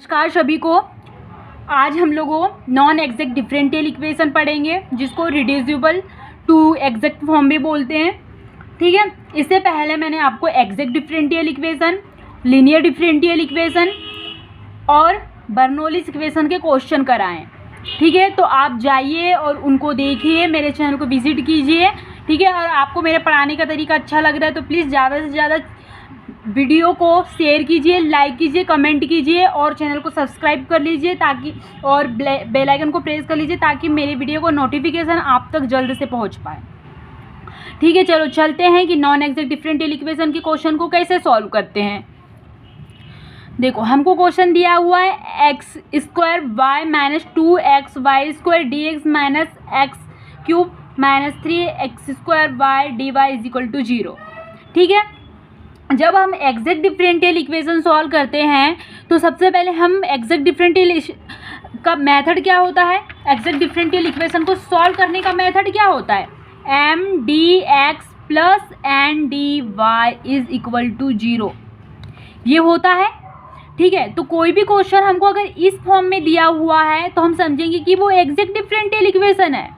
नमस्कार सभी को। आज हम लोगों नॉन एग्जैक्ट डिफरेंशियल इक्वेशन पढ़ेंगे, जिसको रिड्यूसिबल टू एग्जैक्ट फॉर्म भी बोलते हैं। ठीक है, इससे पहले मैंने आपको exact differential equation, linear differential equation और बर्नौलीज इक्वेशन के क्वेश्चन कराएं। ठीक है, तो आप जाइए और उनको देखिए, मेरे चैनल को विजिट कीजिए। ठीक है, और आपको मेरे पढ़ाने का तरीका अच्छा लग रहा है तो प्लीज़ ज़्यादा से ज़्यादा वीडियो को शेयर कीजिए, लाइक कीजिए, कमेंट कीजिए और चैनल को सब्सक्राइब कर लीजिए ताकि और बेल आइकन को प्रेस कर लीजिए ताकि मेरे वीडियो को नोटिफिकेशन आप तक जल्द से पहुंच पाए। ठीक है, चलो चलते हैं कि नॉन एग्जैक्ट डिफरेंशियल इक्वेशन के क्वेश्चन को कैसे सॉल्व करते हैं। देखो, हमको क्वेश्चन दिया हुआ है x square y minus 2xy² dx minus x cube minus 3x² y dy is equal to 0। ठीक है, जब हम एग्जैक्ट डिफरेंशियल इक्वेशन सॉल्व करते हैं तो सबसे पहले हम एग्जैक्ट डिफरेंशियल का मेथड क्या होता है, एग्जैक्ट डिफरेंशियल इक्वेशन को सॉल्व करने का मेथड क्या होता है, mdx plus ndy is equal to 0, ये होता है। ठीक है, तो कोई भी क्वेश्चन हमको अगर इस फॉर्म में दिया हुआ है तो हम समझेंगे कि वो एग्जैक्ट डिफरेंशियल इक्वेशन है।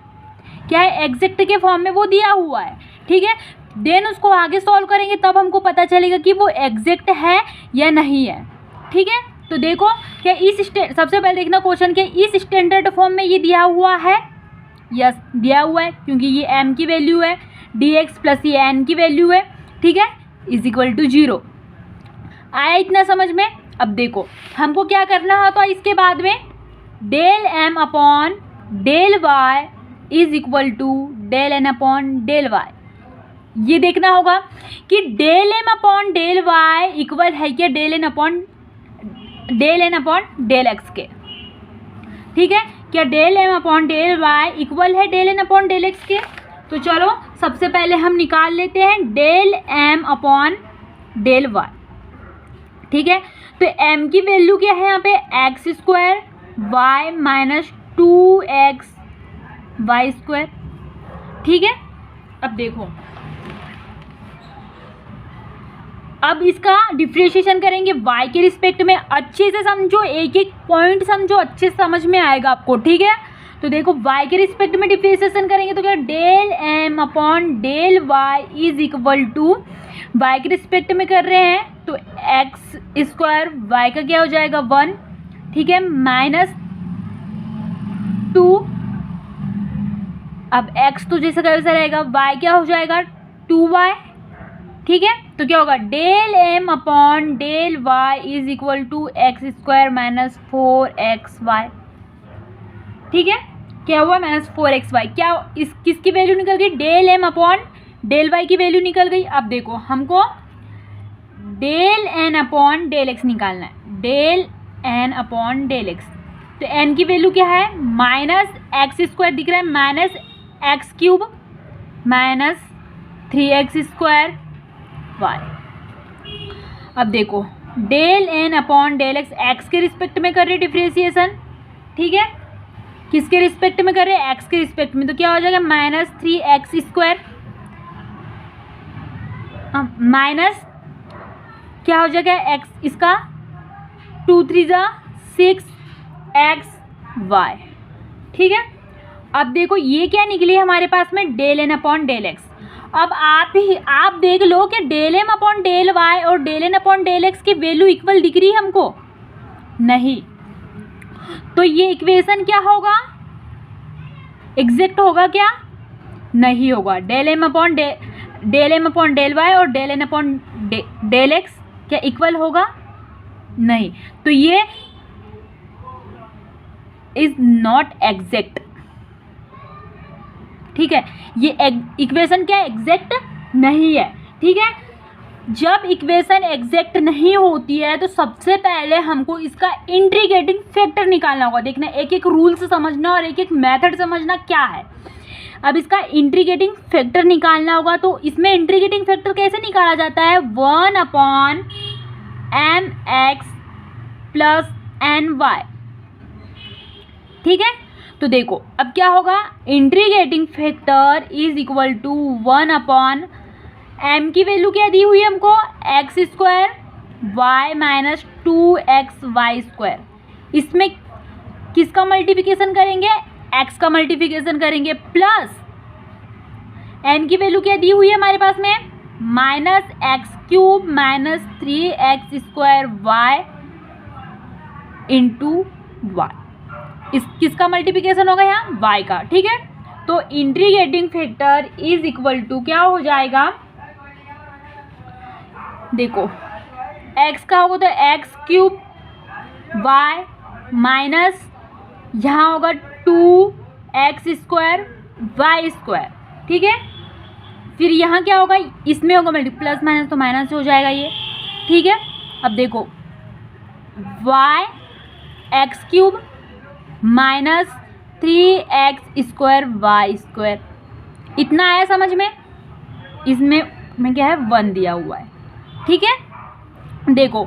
क्या है, एग्जैक्ट के फॉर्म में वो दिया हुआ है। ठीक है, देन उसको आगे सॉल्व करेंगे तब हमको पता चलेगा कि वो एग्जैक्ट है या नहीं है। ठीक है, तो देखो क्या सबसे पहले देखना क्वेश्चन के इस स्टैंडर्ड फॉर्म में ये दिया हुआ है। यस, दिया हुआ है क्योंकि ये m की वैल्यू है, dx प्लस ये n की वैल्यू है। ठीक है, इज इक्वल टू 0। आया इतना समझ में। अब देखो हमको क्या करना होता है, इसके बाद में del m upon del y is equal to del n upon del y। ये देखना होगा कि del m upon del y equal है क्या del n upon del x के। ठीक है, क्या del m upon del y equal है del n upon del x के। तो चलो सबसे पहले हम निकाल लेते हैं del m upon del y। ठीक है, तो m की वैल्यू क्या है यहाँ पे x² y माइनस 2xy²। ठीक है, अब देखो, अब इसका डिफ्रेंशिएशन करेंगे y के रिस्पेक्ट में। अच्छे से समझो, एक एक पॉइंट समझो, अच्छे से समझ में आएगा आपको। ठीक है, तो देखो y के रिस्पेक्ट में डिफ्रेंशिएशन करेंगे तो क्या del m upon del y is equal to y के रिस्पेक्ट में कर रहे हैं तो x² y का क्या हो जाएगा 1। ठीक है, माइनस 2, अब x तो जैसे कैसे रहेगा, y क्या हो जाएगा 2y। ठीक है, तो क्या होगा del m upon del y is equal to x² minus 4xy। ठीक है, क्या हुआ माइनस 4xy। क्या किसकी वैल्यू निकल गई, del m upon del y की वैल्यू निकल गई। अब देखो हमको del n upon del x निकालना है, del n upon del x। तो n की वैल्यू क्या है माइनस x² दिख रहा है, minus x³ minus 3x² y। अब देखो del n upon del x, x के रिस्पेक्ट में कर रहे डिफ्रेंशिएशन। ठीक है, किसके रिस्पेक्ट में कर रहे हैं, x के रिस्पेक्ट में, तो क्या हो जाएगा माइनस 3x² माइनस क्या हो जाएगा x, इसका 2 3 6xy। ठीक है, अब देखो ये क्या निकली हमारे पास में del n upon del x। अब आप देख लो कि del m upon del y और del n upon del x की वैल्यू इक्वल दिख रही है हमको, नहीं। तो ये इक्वेशन क्या होगा, एग्जैक्ट होगा क्या, नहीं होगा। Del m upon del y और del n upon del x क्या इक्वल होगा, नहीं। तो ये इज नॉट एग्जैक्ट। ठीक है, ये इक्वेशन क्या एग्जैक्ट नहीं है। ठीक है, जब इक्वेशन एग्जैक्ट नहीं होती है तो सबसे पहले हमको इसका इंटीग्रेटिंग फैक्टर निकालना होगा। देखना, एक एक रूल्स समझना और एक एक मेथड समझना क्या है। अब इसका इंटीग्रेटिंग फैक्टर निकालना होगा, तो इसमें इंटीग्रेटिंग फैक्टर कैसे निकाला जाता है, 1 अपॉन mx प्लस ny। ठीक है, तो देखो अब क्या होगा, integrating factor is equal to 1 upon m की वैल्यू क्या दी हुई है हमको, x² y माइनस 2xy²। इसमें किसका मल्टीप्लिकेशन करेंगे, x का मल्टीप्लिकेशन करेंगे, प्लस n की वैल्यू क्या दी हुई है हमारे पास में, -x³ minus 3x² y into y। इस किसका मल्टीप्लिकेशन होगा यहाँ, y का। ठीक है, तो integrating factor is equal to क्या हो जाएगा, देखो x का होगा तो x³ y माइनस यहाँ होगा 2x² y²। ठीक है, फिर यहाँ क्या होगा, इसमें होगा मल्टी, प्लस माइनस तो माइनस हो जाएगा ये। ठीक है, अब देखो y x³ minus 3x² y², इतना आया समझ में। इसमें क्या है, 1 दिया हुआ है। ठीक है, देखो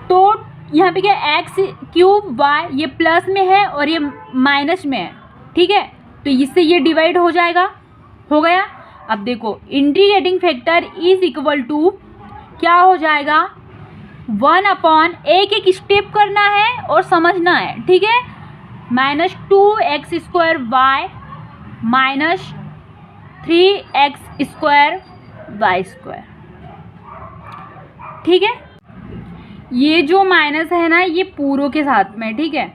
तो यहाँ पे क्या x³ y, ये प्लस में है और ये माइनस में है। ठीक है, तो इससे ये डिवाइड हो जाएगा, हो गया। अब देखो integrating factor is equal to क्या हो जाएगा, 1 एक एक स्टेप करना है और समझना है। ठीक है, -2x² y minus 3x² y²। ठीक है, ये जो माइनस है ना ये पूरों के साथ में। ठीक है,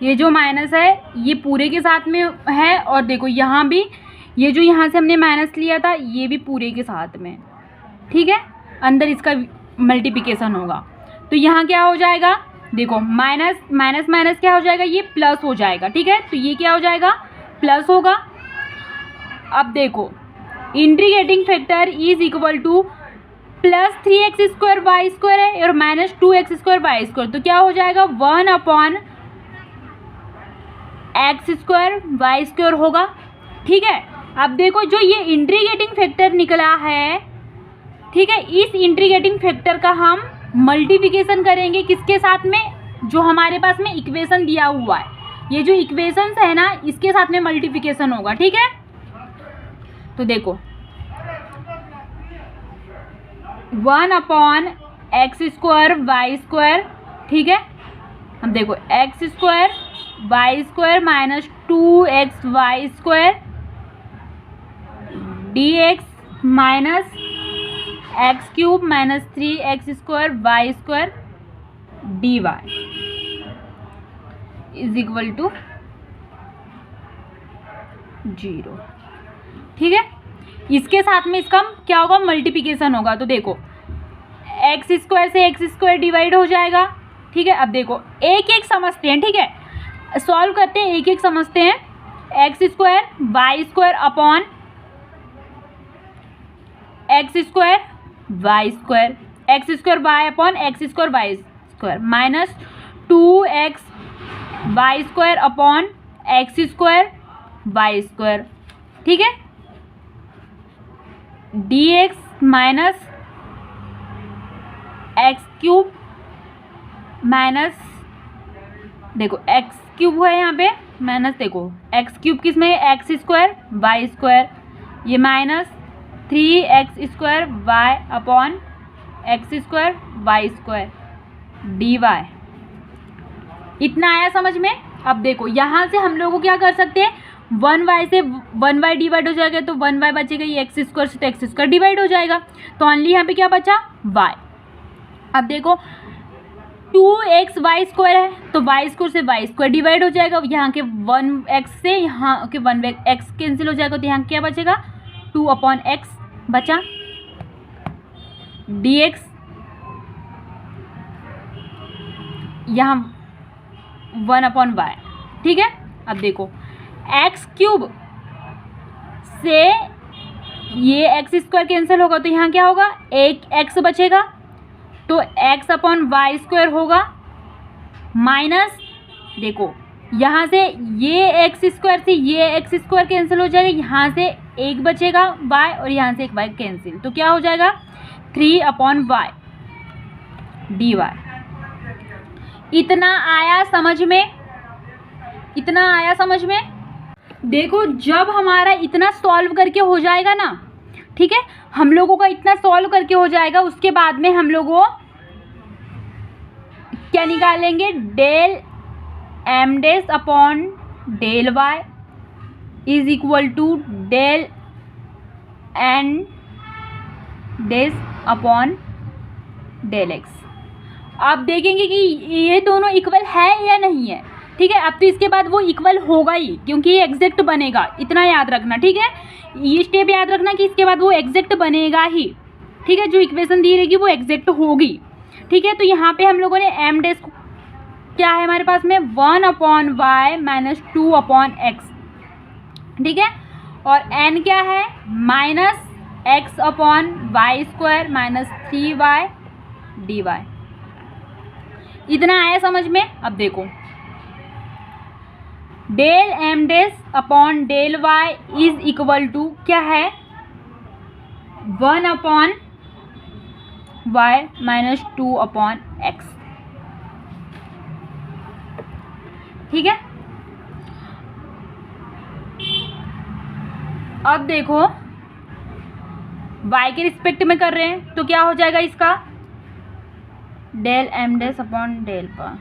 ये जो माइनस है ये पूरे के साथ में है, और देखो यहाँ भी ये जो यहाँ से हमने माइनस लिया था ये भी पूरे के साथ में। ठीक है, अंदर इसका मल्टीप्लिकेशन होगा, तो यहाँ क्या हो जाएगा, देखो माइनस माइनस माइनस क्या हो जाएगा, ये प्लस हो जाएगा। ठीक है, तो ये क्या हो जाएगा, प्लस होगा। अब देखो integrating factor is equal two plus 3x² y² है और माइनस 2x² y², तो क्या हो जाएगा, 1 x² y² होगा। ठीक है, अब देखो जो ये इंटीग्रेटिंग फैक्टर निकला है, ठीक है, इस इंटीग्रेटिंग फैक्टर का हम मल्टीप्लिकेशन करेंगे किसके साथ में, जो हमारे पास में इक्वेशन दिया हुआ है, ये जो इक्वेशंस है ना इसके साथ में मल्टीप्लिकेशन होगा। ठीक है, तो देखो 1 x² y²। ठीक है, अब देखो x² y² minus 2xy² dx minus x³ minus 3x² y² dy is equal to 0। ठीक है, इसके साथ में इसका क्या होगा, मल्टीप्लिकेशन होगा। तो देखो x² से x² डिवाइड हो जाएगा। ठीक है, अब देखो एक एक समझते हैं। ठीक है, सॉल्व करते हैं, एक एक समझते हैं। x² y² upon x² y² x² y upon x² y² minus 2x y² upon x² y²। ठीक है, dx माइनस x³ माइनस, देखो x³ है यहाँ पे माइनस, देखो x³ किस में है, x² y², ये minus 3x² y upon x² y² dy। इतना आया समझ में। अब देखो यहाँ से हम लोग को क्या कर सकते हैं, 1y से 1y डिवाइड हो जाएगा तो 1y बचेगा, ये x² से तो x² डिवाइड हो जाएगा, तो ओनली यहाँ पे क्या बचा, y। अब देखो 2x y² है तो y² से y² डिवाइड हो जाएगा, यहाँ के 1x से यहाँ के 1x कैंसिल हो जाएगा, तो यहाँ क्या बचेगा, 2/x बचा, dx यहाँ 1/y। ठीक है, अब देखो x³ से ये x² कैंसिल होगा तो यहाँ क्या होगा, एक x बचेगा, तो x/y² होगा, माइनस देखो यहाँ से ये x² से ये x² कैंसिल हो जाएगा, यहाँ से एक बचेगा y और यहाँ से एक y कैंसिल, तो क्या हो जाएगा 3/y dy। इतना आया समझ में, इतना आया समझ में। देखो जब हमारा इतना सॉल्व करके हो जाएगा ना, ठीक है, हम लोगों का इतना सॉल्व करके हो जाएगा, उसके बाद में हम लोगों क्या निकालेंगे, डेल एम डेस upon del y is equal to del N डेस अपॉन डेल एक्स। आप देखेंगे कि ये दोनों इक्वल है या नहीं है, ठीक है। अब तो इसके बाद वो इक्वल होगा ही, क्योंकि ये एग्जैक्ट बनेगा, इतना याद रखना, ठीक है। ये स्टेप याद रखना कि इसके बाद वो एग्जैक्ट बनेगा ही, ठीक है। जो इक्वेशन दी रहेगी वो एग्जैक्ट होगी, ठीक है। तो यहाँ पे हम लोगों ने एम डेस को क्या है हमारे पास में 1/y माइनस 2/x, ठीक है। और n क्या है -x/y² माइनस 3y dy। इतना आया समझ में। अब देखो डेल एम डेस upon del y is equal to क्या है 1/y माइनस 2/x, ठीक है। अब देखो y के रिस्पेक्ट में कर रहे हैं तो क्या हो जाएगा इसका डेल एम डेस अपॉन डेल पर।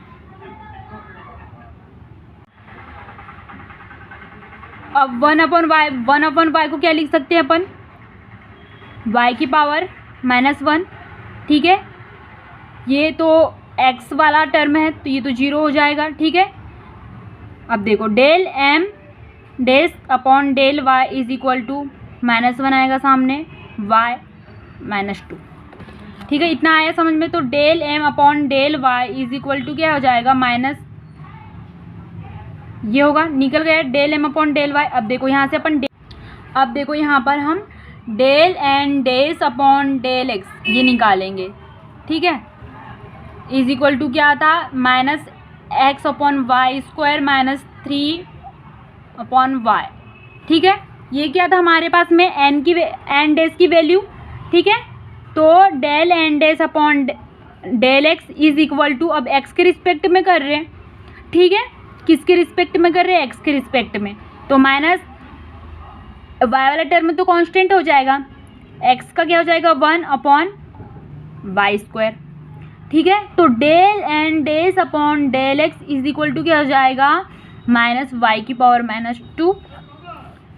अब 1/y को क्या लिख सकते हैं अपन y की पावर -1, ठीक है। ये तो x वाला टर्म है तो ये तो 0 हो जाएगा, ठीक है। अब देखो डेल एम डेस upon del y is equal to -1 आएगा सामने y -2, ठीक है। इतना आया समझ में। तो del M upon del y is equal to क्या हो जाएगा माइनस, ये होगा, निकल गया del M upon del y। अब देखो यहाँ से अपन अब देखो यहाँ पर हम डेल एन डेस अपॉन डेल एक्स ये निकालेंगे, ठीक है। इज इक्वल टू क्या था -x/y² माइनस 3/y, ठीक है। ये क्या था हमारे पास में एन डेस की वैल्यू, ठीक है। तो डेल एन डेस upon del x is equal to, अब एक्स के रिस्पेक्ट में कर रहे हैं, ठीक है। किसके रिस्पेक्ट में कर रहे हैं एक्स के रिस्पेक्ट में, तो माइनस वाई वाला टर्म तो कांस्टेंट हो जाएगा, एक्स का क्या हो जाएगा 1/y², ठीक है। तो डेल एन डेस upon del x is equal to क्या हो जाएगा -y⁻²,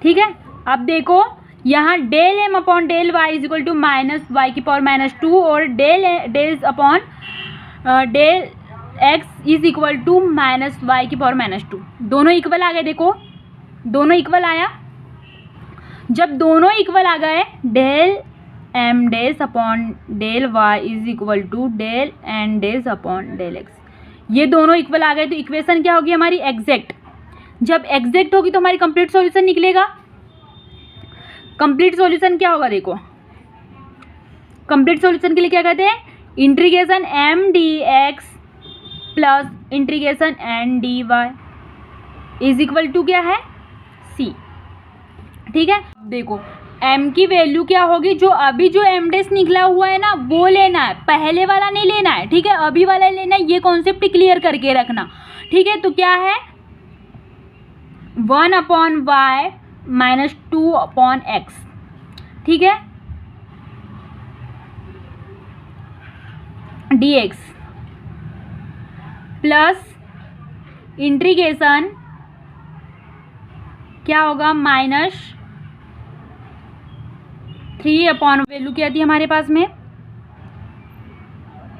ठीक है। अब देखो यहाँ del M upon del y is equal to -y⁻² और del upon del x is equal to -y⁻², दोनों इक्वल आ गए। देखो दोनों इक्वल आया, जब दोनों इक्वल आ गए डेल एम डेस upon del y is equal to del N डेस अपॉन डेल एक्स, ये दोनों इक्वल आ गए तो इक्वेशन क्या होगी हमारी एग्जैक्ट। जब एग्जैक्ट होगी तो हमारी कंप्लीट सॉल्यूशन निकलेगा। कंप्लीट सॉल्यूशन क्या होगा देखो, कंप्लीट सॉल्यूशन के लिए क्या कहते हैं integration M D x plus integration N D Y is equal to क्या है सी, ठीक है। देखो m की वैल्यू क्या होगी, जो अभी जो एम डेस निकला हुआ है ना वो लेना है, पहले वाला नहीं लेना है, ठीक है। अभी वाला लेना है, ये कॉन्सेप्ट क्लियर करके रखना, ठीक है। तो क्या है 1/y माइनस 2/x, ठीक है, dx प्लस इंटीग्रेशन क्या होगा -3 वैल्यू क्या थी हमारे पास में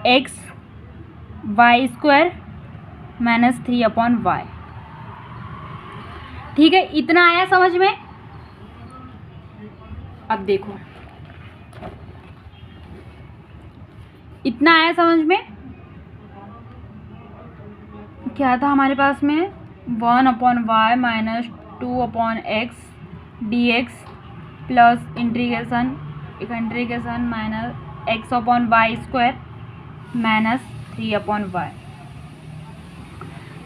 x/y² माइनस 3/y, ठीक है। इतना आया समझ में। अब देखो इतना आया समझ में, क्या था हमारे पास में 1/y minus 2/x dx plus integration minus x/y² minus 3/y।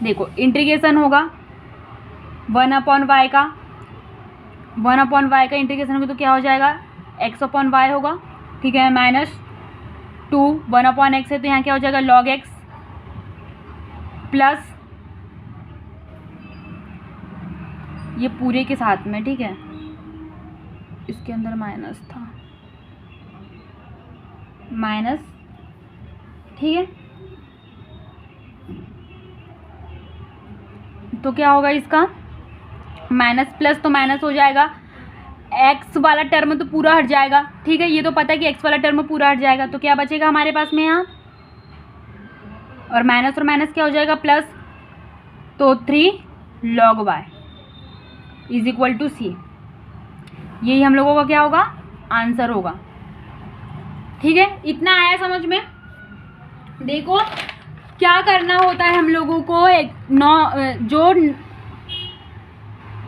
देखो इंटीग्रेशन होगा 1/y का इंटीग्रेशन होगा तो क्या हो जाएगा x/y होगा, ठीक है, माइनस 1/x है तो यहाँ क्या हो जाएगा log x प्लस ये पूरे के साथ में, ठीक है, इसके अंदर माइनस था माइनस, ठीक है। तो क्या होगा इसका, माइनस प्लस तो माइनस हो जाएगा, एक्स वाला टर्म तो पूरा हट जाएगा, ठीक है, ये तो पता है कि एक्स वाला टर्म पूरा हट जाएगा, तो क्या बचेगा हमारे पास में यहाँ, और माइनस क्या हो जाएगा प्लस, तो 3 log y is equal to C. यही हम लोगों का क्या होगा, आंसर होगा। ठीक है, इतना आया समझ में। देखो क्या करना होता है हम लोगों को, जो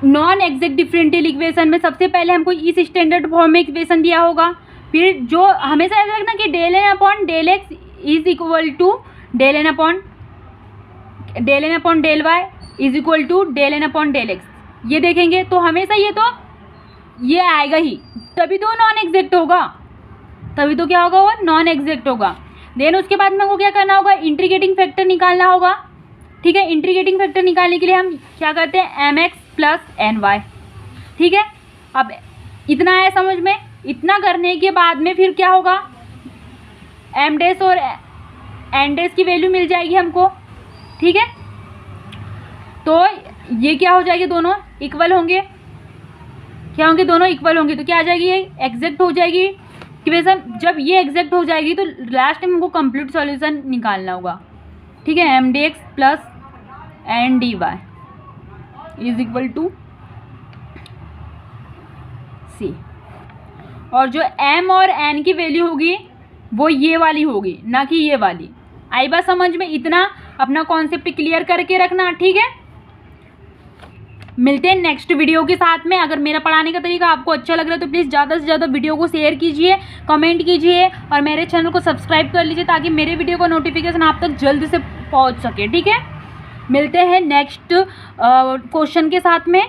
नॉन एग्जैक्ट डिफरेंशियल इक्वेशन में सबसे पहले हमको इस स्टैंडर्ड फॉर्म में इक्वेशन दिया होगा, फिर जो हमेशा याद रखना कि del N upon del x is equal to del N upon del y is equal to del N upon del x, ये देखेंगे तो हमेशा ये आएगा ही, तभी तो नॉन एग्जैक्ट होगा, तभी तो क्या होगा, वो नॉन एग्जैक्ट होगा। देन उसके बाद में हमको क्या करना होगा, इंटीग्रेटिंग फैक्टर निकालना होगा। ठीक है, इंटीग्रेटिंग फैक्टर निकालने के लिए हम क्या करते हैं, M x plus N y. ठीक है, अब इतना है समझ में। इतना करने के बाद में फिर क्या होगा, एम डैश और एन डैश की वैल्यू मिल जाएगी हमको। ठीक है, तो ये क्या हो जाएगी, दोनों इक्वल होंगे, क्या होंगे, दोनों इक्वल होंगे, तो क्या आ जाएगी, ये एग्जैक्ट हो जाएगी इक्वेशन। जब ये एग्जैक्ट हो जाएगी तो लास्ट में हमको कंप्लीट सॉल्यूशन निकालना होगा। ठीक है, M D x plus N D Y is equal to C, और जो एम और एन की वैल्यू होगी वो ये वाली होगी, ना कि ये वाली। आई बात समझ में, इतना अपना कॉन्सेप्ट क्लियर करके रखना। ठीक है, मिलते हैं नेक्स्ट वीडियो के साथ में। अगर मेरा पढ़ाने का तरीका आपको अच्छा लग रहा है तो प्लीज़ ज़्यादा से ज़्यादा वीडियो को शेयर कीजिए, कमेंट कीजिए और मेरे चैनल को सब्सक्राइब कर लीजिए ताकि मेरे वीडियो का नोटिफिकेशन आप तक जल्द से पहुंच सके। ठीक है, मिलते हैं नेक्स्ट क्वेश्चन के साथ में।